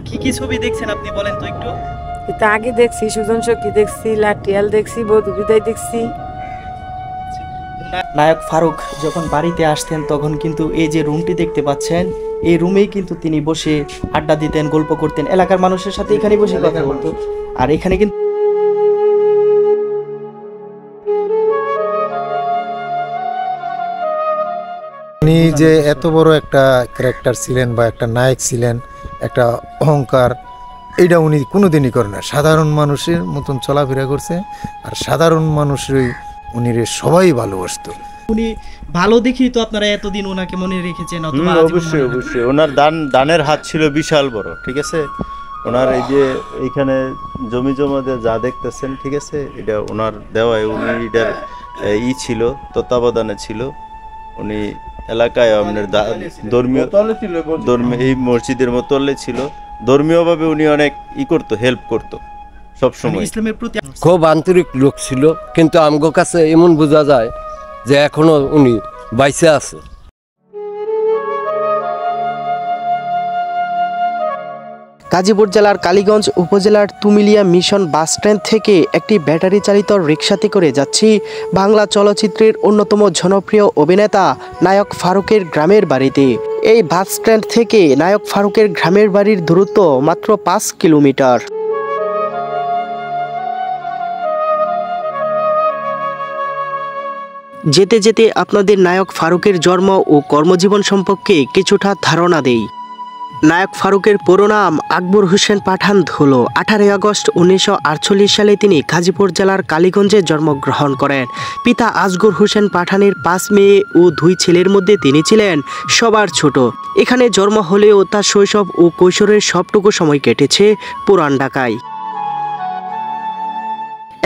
কি কি ছবি দেখছেন আপনি বলেন তো একটু। এটা আগে দেখছি, সুজন সখী দেখছি, লাঠিয়াল দেখছি, বধূ বিদায় দেখছি। নায়ক ফারুক যখন বাড়িতে আসতেন তখন কিন্তু এই যে রুমটি দেখতে পাচ্ছেন, এই রুমেই কিন্তু তিনি বসে আড্ডা দিতেন, গল্প করতেন, এলাকার মানুষের সাথে এখানে বসে কথা বলতো। আর এখানে কিন্তু উনি যে এত বড় একটা ক্যারেক্টার ছিলেন বা একটা নায়ক ছিলেন, একটা অহংকার, এইটা উনি কোনোদিনই করেন না। সাধারণ মানুষের মতন চলাফেরা করছে, আর সাধারণ মানুষই উনি সবাই ভালোবাসতো। উনি ভালো দেখি তো আপনারা এতদিন ওনাকে মনে রেখেছেন। অবশ্যই অবশ্যই, ওনার দানের হাত ছিল বিশাল বড়, ঠিক আছে। ওনার এই যে এইখানে জমি জমাতে যা দেখতেছেন, ঠিক আছে, এটা ওনার দেওয়ায়, উনি এটার ছিল, তত্ত্বাবধানে ছিল। উনি এলাকায় আপনার ধর্মীয় এই মসজিদের মোতল্লে ছিল। ধর্মীয়ভাবে উনি অনেক করতো, হেল্প করতো সবসময়। ইসলামের প্রতি খুব আন্তরিক লোক ছিল, কিন্তু আমগো কাছে এমন বোঝা যায় যে এখনো উনি বাইসে আছে। গাজীপুর জেলার কালীগঞ্জ উপজেলার তুমিলিয়া মিশন বাস স্ট্যান্ড থেকে একটি ব্যাটারি চালিত রিকশাতে করে যাচ্ছি বাংলা চলচ্চিত্রের অন্যতম জনপ্রিয় অভিনেতা নায়ক ফারুকের গ্রামের বাড়িতে। এই বাস স্ট্যান্ড থেকে নায়ক ফারুকের গ্রামের বাড়ির দূরত্ব মাত্র 5 কিলোমিটার। যেতে যেতে আপনাদের নায়ক ফারুকের জন্ম ও কর্মজীবন সম্পর্কে কিছুটা ধারণা দেই। নায়ক ফারুকের পুরো নাম আকবর হোসেন পাঠান ধুলো। 18 আগস্ট 1948 সালে তিনি গাজীপুর জেলার কালীগঞ্জে জন্মগ্রহণ করেন। পিতা আসগর হোসেন পাঠানের 5 মেয়ে ও 2 ছেলের মধ্যে তিনি ছিলেন সবার ছোট। এখানে জন্ম হলেও তার শৈশব ও কৈশোরের সবটুকু সময় কেটেছে পুরান ঢাকায়।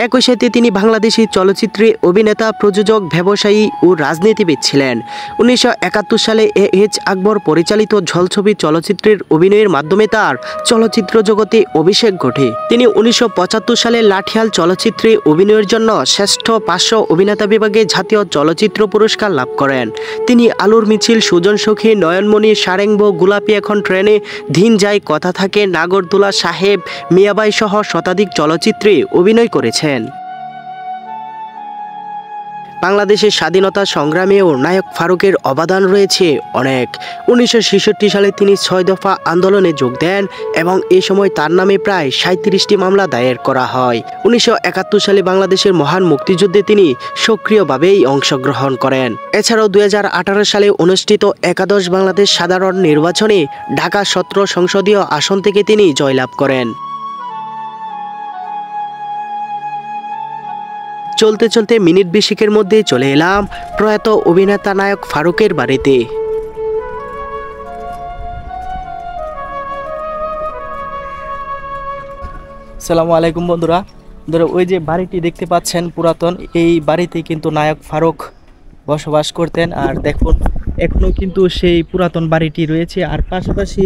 একই সাথে তিনি বাংলাদেশি চলচ্চিত্রে অভিনেতা, প্রযোজক, ব্যবসায়ী ও রাজনীতিবিদ ছিলেন। 1971 সালে এইচ আকবর পরিচালিত ঝলছবি চলচ্চিত্রের অভিনয়ের মাধ্যমে তার চলচ্চিত্র জগতে অভিষেক ঘটে। তিনি 1975 সালে লাঠিয়াল চলচ্চিত্রে অভিনয়ের জন্য শ্রেষ্ঠ 500 অভিনেতা বিভাগে জাতীয় চলচ্চিত্র পুরস্কার লাভ করেন। তিনি আলোর মিছিল, সুজন সখী, নয়নমণি, সারেঙ্গ, গোলাপি এখন ট্রেনে, দিন যায়, কথা থাকে, নাগরদোলা, সাহেব, মিয়াবাই সহ শতাধিক চলচ্চিত্রে অভিনয় করেছেন। বাংলাদেশের স্বাধীনতা সংগ্রামেও নায়ক ফারুকের অবদান রয়েছে অনেক। 1966 সালে তিনি 6 দফা আন্দোলনে যোগ দেন এবং এই সময় তার নামে প্রায় 37টি মামলা দায়ের করা হয়। 1971 সালে বাংলাদেশের মহান মুক্তিযুদ্ধে তিনি সক্রিয়ভাবেই অংশগ্রহণ করেন। এছাড়াও 2018 সালে অনুষ্ঠিত একাদশ বাংলাদেশ সাধারণ নির্বাচনে ঢাকা 17 সংসদীয় আসন থেকে তিনি জয়লাভ করেন। চলতে চলতে মিনিট 20 মধ্যে চলে এলাম প্রয়াত অভিনেতা নায়ক ফারুকের বাড়িতে। আসসালামু আলাইকুম বন্ধুরা। ওই যে বাড়িটি দেখতে পাচ্ছেন পুরাতন, এই বাড়িতে কিন্তু নায়ক ফারুক বসবাস করতেন। আর দেখুন এখনো কিন্তু সেই পুরাতন বাড়িটি রয়েছে। আর পাশাপাশি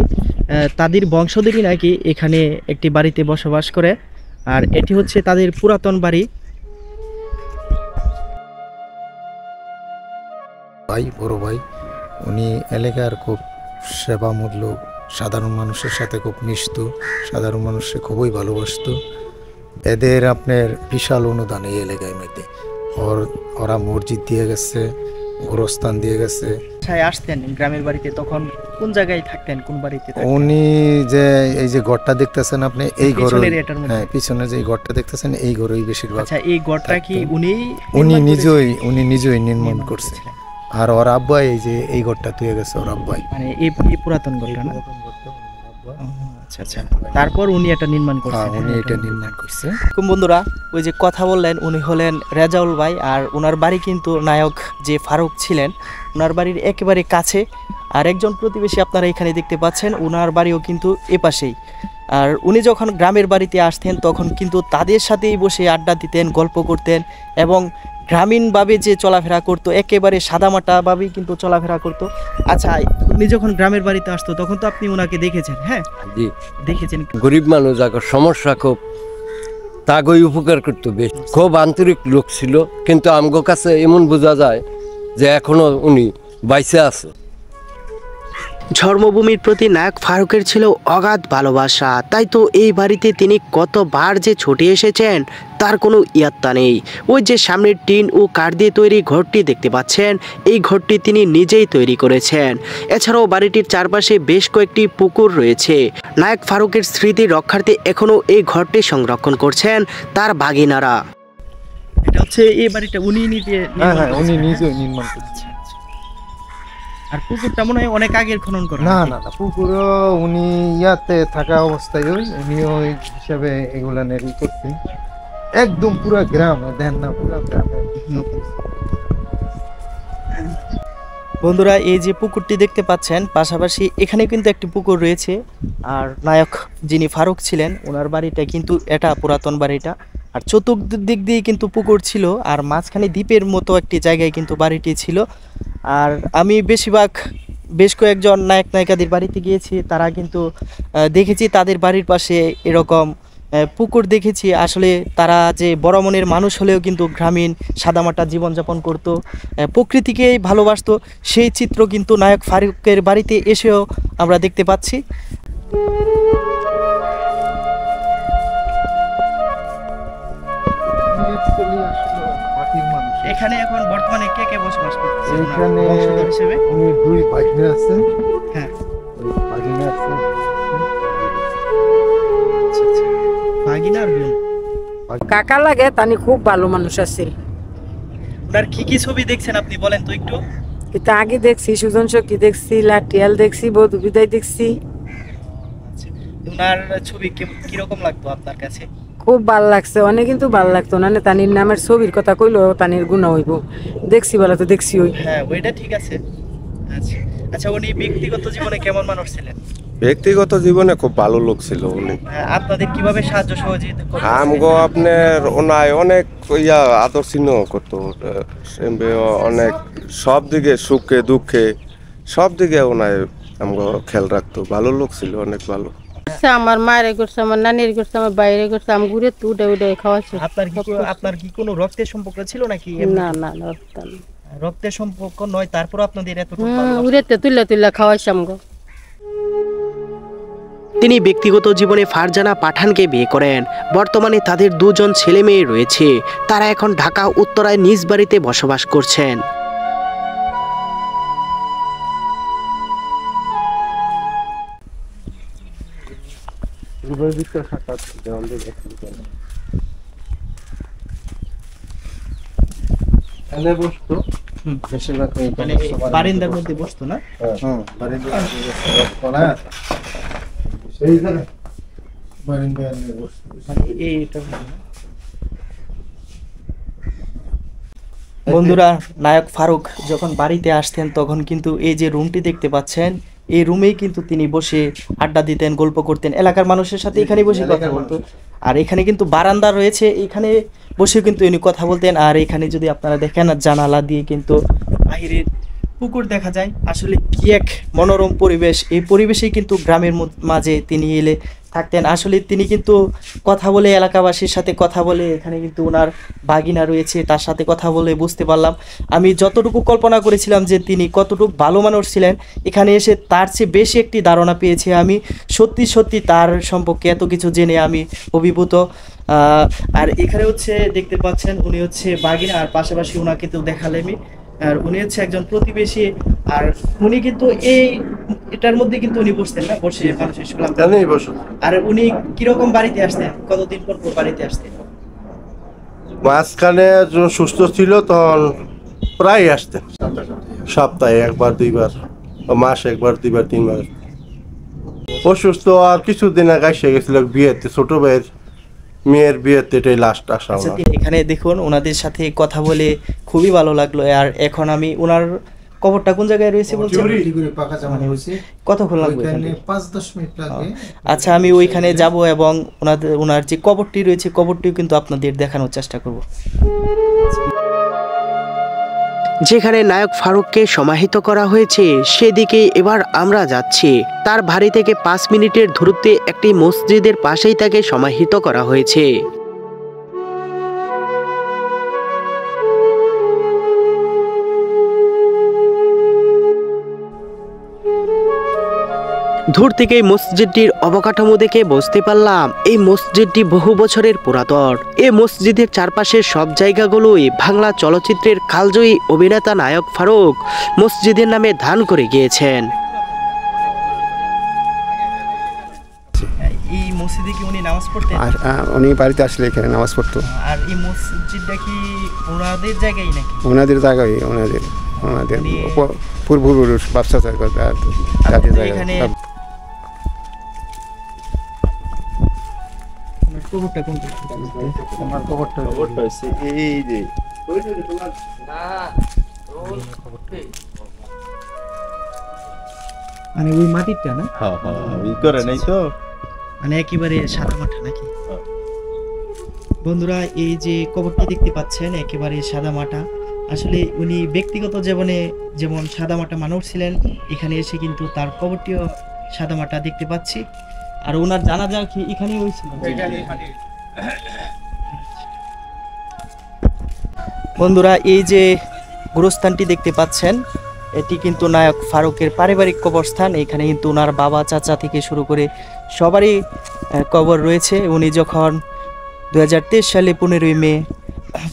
তাদের বংশধরই নাকি এখানে একটি বাড়িতে বসবাস করে। আর এটি হচ্ছে তাদের পুরাতন বাড়ি। ভাই, বড় ভাই, উনি এলাকার খুব সেবামূলক, সাধারণ মানুষের সাথে খুব মিশত, সাধারণ মানুষকে খুবই ভালোবাসত। এদের আপনার বিশাল অনুদান এই এলাকায় মধ্যে। ওরা মসজিদ দিয়ে গেছে, গোরস্থান দিয়ে গেছে। আসতেন গ্রামের বাড়িতে তখন কোন জায়গায় থাকতেন, কোন বাড়িতে? উনি যে এই যে ঘরটা দেখতেছেন আপনি, এই ঘর, হ্যাঁ পিছনে যে ঘরটা দেখতেছেন, এই ঘরেই বেশিরভাগ। আচ্ছা, এই ঘরটা কি উনি নিজেই নির্মাণ করছে। আর ওর আব্বাই এই যে এই ঘরটা তুই গেছে, ওর আব্বাই, মানে এই পুরাতন ঘরটা না? আচ্ছা আচ্ছা, তারপর উনি এটা নির্মাণ করছেন। উনি এটা নির্মাণ করছে। বন্ধুরা, ওই যে কথা বললেন, উনি হলেন রেজাউল ভাই। আর ওনার বাড়ি কিন্তু নায়ক যে ফারুক ছিলেন ওনার বাড়ির একেবারে কাছে। আর একজন প্রতিবেশী আপনারা এখানে দেখতে পাচ্ছেন, ওনার বাড়িও কিন্তু এপাশেই। আর উনি যখন গ্রামের বাড়িতে আসতেন তখন কিন্তু তাদের সাথেই বসে আড্ডা দিতেন, গল্প করতেন এবং গ্রামীণভাবে যে চলাফেরা করতো একেবারে সাদামাটাভাবেই কিন্তু চলাফেরা করতো। আচ্ছা, উনি যখন গ্রামের বাড়িতে আসতো তখন তো আপনি ওনাকে দেখেছেন? হ্যাঁ জি দেখেছেন। গরিব মানুষ যাকে সমস্যা খুব তাগই উপকার করতো বেশ। খুব আন্তরিক লোক ছিল, কিন্তু আমগো কাছে এমন বোঝা যায় যে এখনো উনি বাইসে আছে। জন্মভূমির প্রতি নায়ক ফারুকের ছিল অগাধ ভালোবাসা, তাই তো এই বাড়িতে তিনি কতবার যে ছুটে এসেছেন তার কোনো ইয়াত্তা নেই। ওই যে সামনের টিন ও কাঠ দিয়ে তৈরি ঘরটি দেখতে পাচ্ছেন, এই ঘরটি তিনি নিজেই তৈরি করেছেন। এছাড়াও বাড়িটির চারপাশে বেশ কয়েকটি পুকুর রয়েছে। নায়ক ফারুকের স্মৃতি রক্ষার্থে এখনও এই ঘরটি সংরক্ষণ করছেন তার ভাগিনারা। এটা হচ্ছে এই বাড়িটা উনি নিজে হ্যাঁ উনি নিজেই নির্মাণ করেছেন। আর পুকুরটা মনে হয় অনেক আগের খনন করা। না না না, পুকুরও উনি ইয়াতে থাকা অবস্থায় উনিও ওই হিসাবে এগুলা নেই করছেন। একদম পুরো গ্রাম দেন না, পুরো গ্রামে। বন্ধুরা, এই যে পুকুরটি দেখতে পাচ্ছেন, পাশাপাশি এখানে কিন্তু একটি পুকুর রয়েছে। আর নায়ক যিনি ফারুক ছিলেন, ওনার বাড়িটা কিন্তু এটা পুরাতন বাড়িটা। আর চতুর্দিক দিয়ে কিন্তু পুকুর ছিল, আর মাঝখানে দ্বীপের মতো একটি জায়গায় কিন্তু বাড়িটি ছিল। আর আমি বেশ কয়েকজন নায়ক নায়িকাদের বাড়িতে গিয়েছি, তারা কিন্তু দেখেছি তাদের বাড়ির পাশে এরকম পুকুর দেখেছি। আসলে তারা যে বড় মনের মানুষ হলেও কিন্তু গ্রামীণ সাদামাটা জীবনযাপন করতো, প্রকৃতিকেই ভালোবাসতো, সেই চিত্র কিন্তু নায়ক ফারুকের বাড়িতে এসেও আমরা দেখতে পাচ্ছি। এখানে এখন বর্তমানে কে কে বসবাস করতেছে এখানে? বংশধর হিসেবে উনি দুই ভাগ্নে আছে। হ্যাঁ, ওই ভাগ্নে আছে। ভাগিনা আর বোন। কাকা লাগে তানি খুব ভালো মানুষ আছে। ওনার কি কি ছবি দেখছেন আপনি বলেন তো একটু। কিন্তু আগে দেখছি সুজন সখী দেখছি, লাঠিয়াল দেখছি, বধু বিদায় দেখছি। ওনার ছবি কিরকম লাগতো আপনার কাছে? খুব ভাল লাগছে, অনেক কিন্তু ভাল লাগতো না। তানির নামের ছবির কথা কইলো তানির গুণা হইব। দেখছি বলে তো দেখছি ওই। হ্যাঁ, ওইটা ঠিক আছে। আচ্ছা আচ্ছা, উনি ব্যক্তিগত জীবনে কেমন মানুষ ছিলেন? ব্যক্তিগত জীবনে খুব ভালো লোক ছিল উনি। আপনাদের কিভাবে সাহায্য সহযোগিতা করতেন? আমগো আপনার ওনায় অনেক আদর স্নেহ করতো, অনেক সব দিকে সুখে দুঃখে সব দিকে ওনায় আমগো খেয়াল রাখতো। ভালো লোক ছিল, অনেক ভালো। আমার মায়ের করছে, আমার নানির করছে, আমার বাইরে করছে, আমি ঘুরে তো উঠে উঠে খাওয়াচ্ছি। আপনার কি কোনো রক্তের সম্পর্ক ছিল নাকি? না না রক্তের সম্পর্ক নয়, তারপর আপনাদের এতটুকু উড়েতে তুলে তুলে খাওয়াইছি আমগো। তিনি ব্যক্তিগত জীবনে ফারজানা পাঠানকে বিয়ে করেন। বর্তমানে তাদের দুজন ছেলে মেয়ে রয়েছে। তারা এখন ঢাকা উত্তরায় নিজ বাড়িতে বসবাস করছেন। মানে বারিন্দার মধ্যে বসতো না? বন্ধুরা, নায়ক ফারুক যখন বাড়িতে আসতেন তখন কিন্তু এই যে রুমটি দেখতে পাচ্ছেন, এই রুমেই কিন্তু তিনি বসে আড্ডা দিতেন, গল্প করতেন, এলাকার মানুষের সাথে এখানে বসে কথা বলতো। আর এখানে কিন্তু বারান্দা রয়েছে, এখানে বসে কিন্তু উনি কথা বলতেন। আর এখানে যদি আপনারা দেখেন, জানালা দিয়ে কিন্তু বাইরের পুকুর দেখা যায়। আসলে কি এক মনোরম পরিবেশ! এই পরিবেশেই কিন্তু গ্রামের মাঝে তিনি এলে থাকতেন। আসলে তিনি কিন্তু কথা বলে, এলাকাবাসীর সাথে কথা বলে, এখানে কিন্তু ওনার ভাগিনা রয়েছে, তার সাথে কথা বলে বুঝতে পারলাম, আমি যতটুকু কল্পনা করেছিলাম যে তিনি কতটুকু ভালো মানুষ ছিলেন, এখানে এসে তার চেয়ে বেশি একটি ধারণা পেয়েছি আমি। সত্যি সত্যি তার সম্পর্কে এত কিছু জেনে আমি অভিভূত। আর এখানে হচ্ছে দেখতে পাচ্ছেন উনি হচ্ছে ভাগিনা, আর পাশাপাশি ওনাকে তো দেখালেমই। আর উনি হচ্ছে একজন প্রতিবেশী। আর উনি কিন্তু এটার মধ্যে কিন্তু উনি বসতেন না, বসে মানুষের শুনলাম। আর উনি কিরকম বাড়িতে আসতেন, কতদিন পর পর বাড়িতে আসতেন? মাঝখানে যখন সুস্থ ছিল তখন প্রায় আসতেন, সপ্তাহে একবার দুইবার, মাসে একবার দুইবার তিনবার। অসুস্থ আর কিছুদিন আগে এসে গেছিল বিয়েতে, ছোট ভাইয়ের মেয়ের বিয়েতে, এটাই লাস্ট আসা। এখানে দেখুন ওনাদের সাথে কথা বলে খুবই ভালো লাগলো। আর এখন আমি ওনার কবরটা কোন জায়গায় রয়েছে বলছেন? কতক্ষণ লাগবে? 5-10 মিনিট লাগবে। আচ্ছা, আমি ওইখানে যাব এবং ওনার যে কবরটি রয়েছে, কবরটিও কিন্তু আপনাদের দেখানোর চেষ্টা করব। যেখানে নায়ক ফারুককে সমাহিত করা হয়েছে সেদিকে এবার আমরা যাচ্ছি। তার বাড়ি থেকে 5 মিনিটের দূরত্বে একটি মসজিদের পাশেই তাকে সমাহিত করা হয়েছে। দূর থেকে এই মসজিদটির অবকাঠামো দেখে বুঝতে পারলাম এই মসজিদটি বহু বছরের পুরাতন। এই মসজিদের চারপাশের সব জায়গাগুলোই বাংলা চলচ্চিত্রের কালজয়ী অভিনেতা নায়ক ফারুক মসজিদের নামে দান করে গিয়েছেন। এই মসজিদে কি উনি নামাজ পড়তেন? উনি বাড়িতে আসলে এখানে নামাজ পড়তো। আর এই মসজিদটা কি ওনাদের জায়গায় নাকি? ওনাদের জায়গায়, ওনাদের পূর্বপুরুষ ব্যবসা তাদের জায়গায়। কবরটা কোনটা? আমার কবরটা হচ্ছে এই যে মানে ওই মাটিরটা না? হ্যাঁ হ্যাঁ ই করে নাই তো, মানে একেবারে সাদা মাটা নাকি? বন্ধুরা এই যে কবরটি দেখতে পাচ্ছেন একেবারে সাদা মাটা। আসলে উনি ব্যক্তিগত জীবনে যেমন সাদা মাটা মানুষ ছিলেন, এখানে এসে কিন্তু তার কবরটিও সাদা মাটা দেখতে পাচ্ছি। আর ওনার জানাজা কি এখানেই হয়েছিল? বন্ধুরা এই যে গুরুস্থানটি দেখতে পাচ্ছেন এটি কিন্তু নায়ক ফারুকের পারিবারিক কবরস্থান। এখানে কিন্তু ওনার বাবা চাচা থেকে শুরু করে সবারই কবর রয়েছে। উনি যখন 2023 সালে 15ই মে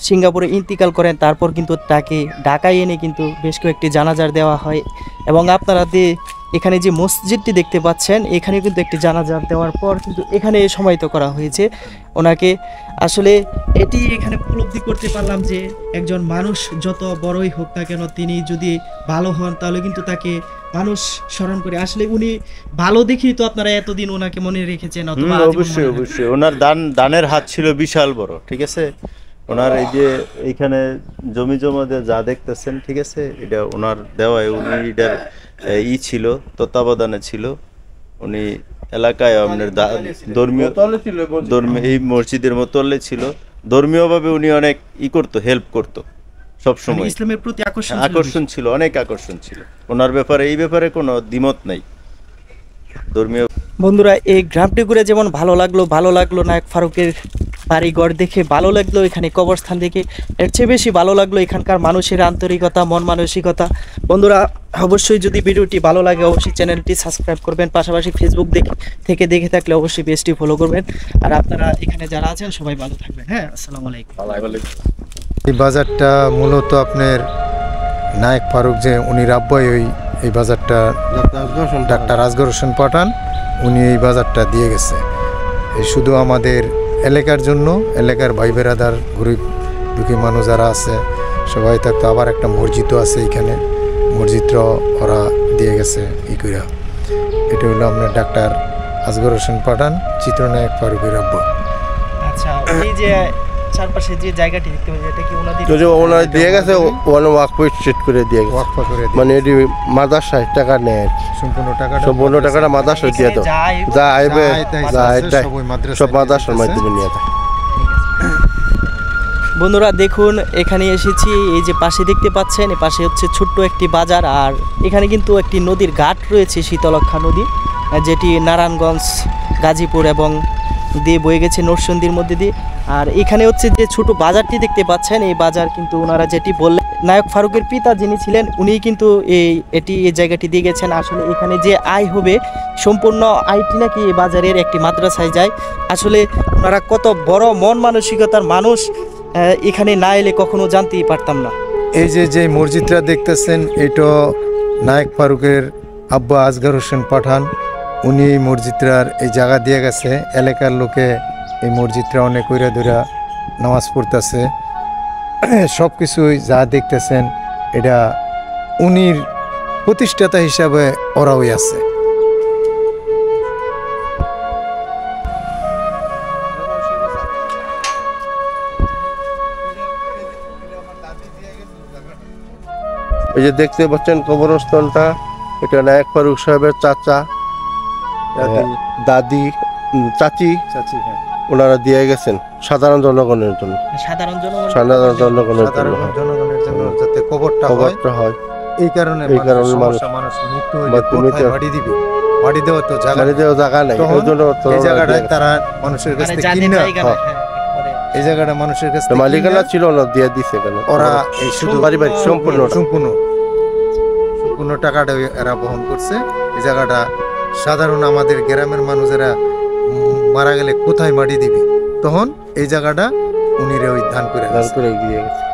সিঙ্গাপুরে ইন্তিকাল করেন, তারপর কিন্তু তাকে ঢাকায় এনে কিন্তু বেশ কয়েকটি জানাজার দেওয়া হয়। এবং আপনারা এখানে যে মসজিদটি দেখতে পাচ্ছেন এখানে কিন্তু একটি জানাজার দেওয়ার পর কিন্তু এখানে সমাহিত করা হয়েছে ওনাকে। আসলে এটি এখানে উপলব্ধি করতে পারলাম যে একজন মানুষ যত বড়ই হোক না কেন, তিনি যদি ভালো হন তাহলে কিন্তু তাকে মানুষ স্মরণ করে। আসলে উনি ভালো দেখেই তো আপনারা এতদিন ওনাকে মনে রেখেছেন। অবশ্যই অবশ্যই ওনার দানের হাত ছিল বিশাল বড়, ঠিক আছে। ওনার এই যে এইখানে জমি জমা দিয়ে যা দেখতেছেন, ঠিক আছে, এটা ওনার দেওয়ায় উনি এটার ছিল, তত্ত্বাবধানে ছিল। উনি এলাকায় আপনার ধর্মীয় এই মসজিদের মোতল্লে ছিল। ধর্মীয়ভাবে উনি অনেক করতো, হেল্প করতো সবসময়। ইসলামের প্রতি আকর্ষণ ছিল, অনেক আকর্ষণ ছিল ওনার ব্যাপারে। এই ব্যাপারে কোনো দ্বিমত নাই ধর্মীয়। বন্ধুরা এই গ্রামটি ঘুরে যেমন ভালো লাগলো নায়ক ফারুকের বাড়িঘর দেখে ভালো লাগলো, এখানে কবরস্থান দেখে এর চেয়ে বেশি ভালো লাগলো এখানকার মানুষের আন্তরিকতা, মন মানসিকতা। বন্ধুরা অবশ্যই যদি ভিডিওটি ভালো লাগে অবশ্যই চ্যানেলটি সাবস্ক্রাইব করবেন, পাশাপাশি ফেসবুক থেকে দেখে থাকলে অবশ্যই পেজটি ফলো করবেন। আর আপনারা এখানে যারা আছেন সবাই ভালো থাকবেন। হ্যাঁ, আসসালামু আলাইকুম। এই বাজারটা মূলত আপনার নায়ক ফারুক যে উনি রাব্বাই এই বাজারটা ডাক্তার আসগর হোসেন পাঠান, উনি এই বাজারটা দিয়ে গেছে। এই শুধু আমাদের এলাকার জন্য, এলাকার ভাই বেরাদার গরিব দুঃখী মানুষ যারা আছে সবাই থাকতো। আবার একটা মসজিদও আছে এখানে, মসজিদটা ওরা দিয়ে গেছে কইরা। এটা হলো আপনার ডাক্তার আসগর হোসেন পাঠান, চিত্রনায়ক ফারুকের আব্বা। আচ্ছা, এই যে চারপাশে যে জায়গাটি দেখতে পাচ্ছি এটা কি ওনাদের দিয়ে গেছে? ওয়াকফ স্ট্রিট করে দিয়ে গেছে, ওয়াকফ করে মানে এটি মাদ্রাসায় টাকা নেয়, সম্পূর্ণ টাকাটা মাদ্রাসায় দিয়ে দাও, যা আইবে সব মাদ্রাসার মাধ্যমে নিয়ে যায়। বন্ধুরা দেখুন এখানে এসেছি, এই যে পাশে দেখতে পাচ্ছেন এ পাশে হচ্ছে ছোট্ট একটি বাজার। আর এখানে কিন্তু একটি নদীর ঘাট রয়েছে, শীতলক্ষা নদী, যেটি নারায়ণগঞ্জ, গাজীপুর এবং দিয়ে বয়ে গেছে নরসিংদীর মধ্যে দিয়ে। আর এখানে হচ্ছে যে ছোট বাজারটি দেখতে পাচ্ছেন, এই বাজার কিন্তু ওনারা যেটি বললেন নায়ক ফারুকের পিতা যিনি ছিলেন উনিই কিন্তু এই জায়গাটি দিয়ে গেছেন। আসলে এখানে যে আয় হবে সম্পূর্ণ আয়টি নাকি এই বাজারের একটি মাদ্রাসায় যায়। আসলে ওনারা কত বড় মন মানসিকতার মানুষ, এখানে না এলে কখনো জানতেই পারতাম না। এই যে মসজিদটা দেখতেছেন এটা নায়ক ফারুকের আব্বা আসগর হোসেন পাঠান, উনি এই মসজিদটার এই জায়গা দিয়ে গেছে। এলাকার লোকে এই মসজিদটা অনেক কইরা ধরা নামাজ পড়তেছে, সব কিছুই যা দেখতেছেন এটা উনির প্রতিষ্ঠাতা হিসাবে ওরাই আছে। এই যে দেখতে পাচ্ছেন কবরস্থানটা, এটা নায়ক ফারুক সাহেবের চাচা, দাদি, চাচি, ওনারা দিয়ে গেছেন সাধারণ জনগণের জন্য, সাধারণ জনগণের জন্য যাতে কবরটা হয়। এই কারণে মানুষ মৃত্যু হইলে বাড়ি দিবে, বাড়ি দেওয়া তো জায়গা নাই, এই জন্য এই জায়গাটায় তারা মানুষের কাছ থেকে কিনে, এই জায়গাটা মানুষের কাছে মালিকানা ছিল না, দিয়ে দিছে কেন ওরা এই শুধু পারিবারিক সম্পূর্ণ টাকাটা এরা বহন করছে। এই জায়গাটা সাধারণ আমাদের গ্রামের মানুষেরা মারা গেলে কোথায় মাটি দিবে, তখন এই জায়গাটা উনি ওই দান করে গেছে।